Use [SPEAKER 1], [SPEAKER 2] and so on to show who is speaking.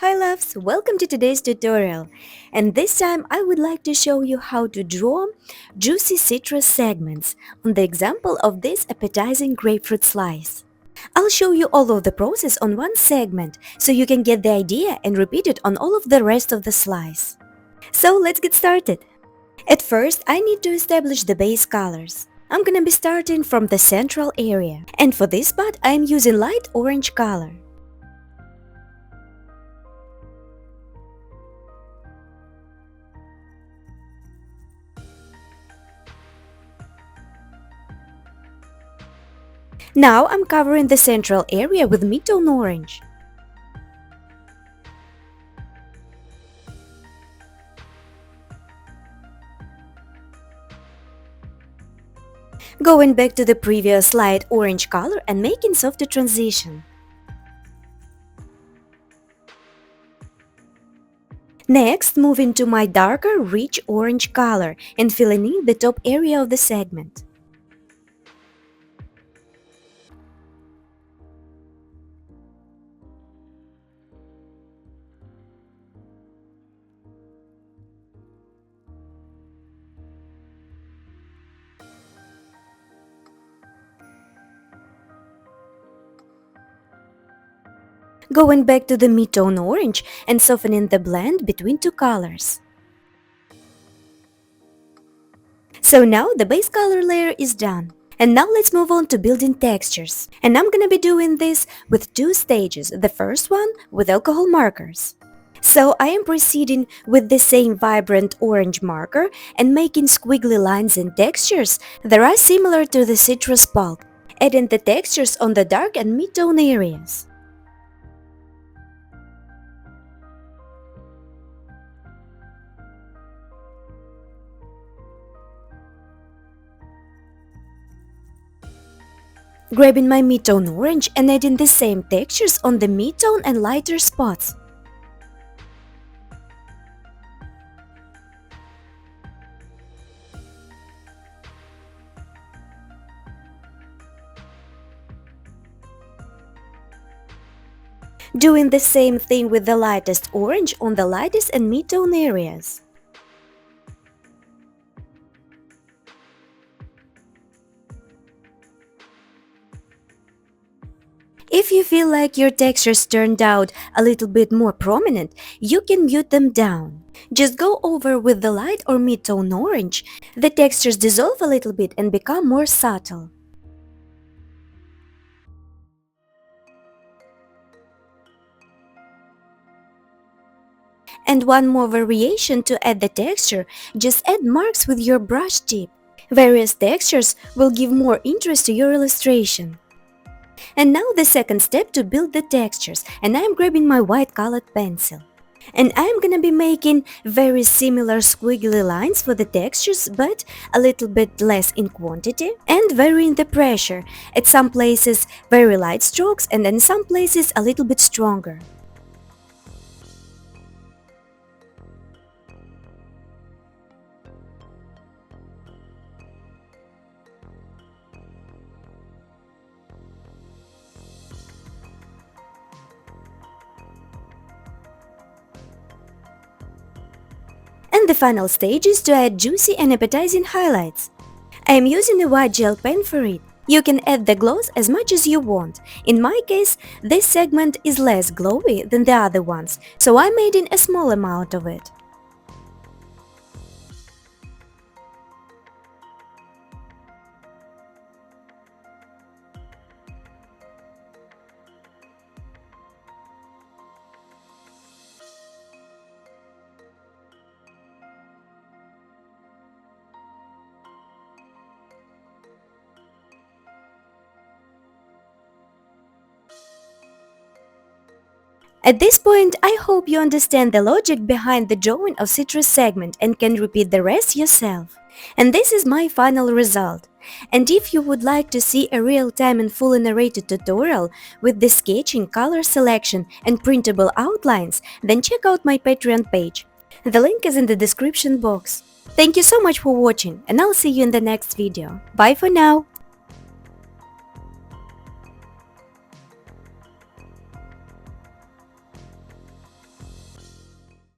[SPEAKER 1] Hi loves, welcome to today's tutorial, and this time I would like to show you how to draw juicy citrus segments on the example of this appetizing grapefruit slice. I'll show you all of the process on one segment so you can get the idea and repeat it on all of the rest of the slice. So let's get started. At first I need to establish the base colors. I'm gonna be starting from the central area, and for this part I am using light orange color. Now I'm covering the central area with mid-tone orange. Going back to the previous light orange color and making softer transition. Next, moving to my darker rich orange color and filling in the top area of the segment. Going back to the mid-tone orange and softening the blend between two colors. So now the base color layer is done. And now let's move on to building textures. And I'm gonna be doing this with two stages, the first one with alcohol markers. So I am proceeding with the same vibrant orange marker and making squiggly lines and textures that are similar to the citrus pulp, adding the textures on the dark and mid-tone areas. Grabbing my mid-tone orange and adding the same textures on the mid-tone and lighter spots. Doing the same thing with the lightest orange on the lightest and mid-tone areas. If you feel like your textures turned out a little bit more prominent, you can mute them down. Just go over with the light or mid-tone orange. The textures dissolve a little bit and become more subtle. And one more variation to add the texture, just add marks with your brush tip. Various textures will give more interest to your illustration. And now the second step to build the textures, and I am grabbing my white colored pencil. And I am gonna be making very similar squiggly lines for the textures, but a little bit less in quantity and varying the pressure. At some places very light strokes and in some places a little bit stronger. And the final stage is to add juicy and appetizing highlights. I am using a white gel pen for it. You can add the gloss as much as you want. In my case, this segment is less glowy than the other ones, so I made in a small amount of it. At this point, I hope you understand the logic behind the drawing of citrus segment and can repeat the rest yourself. And this is my final result. And if you would like to see a real-time and fully narrated tutorial with the sketching, color selection and printable outlines, then check out my Patreon page. The link is in the description box. Thank you so much for watching, and I'll see you in the next video. Bye for now!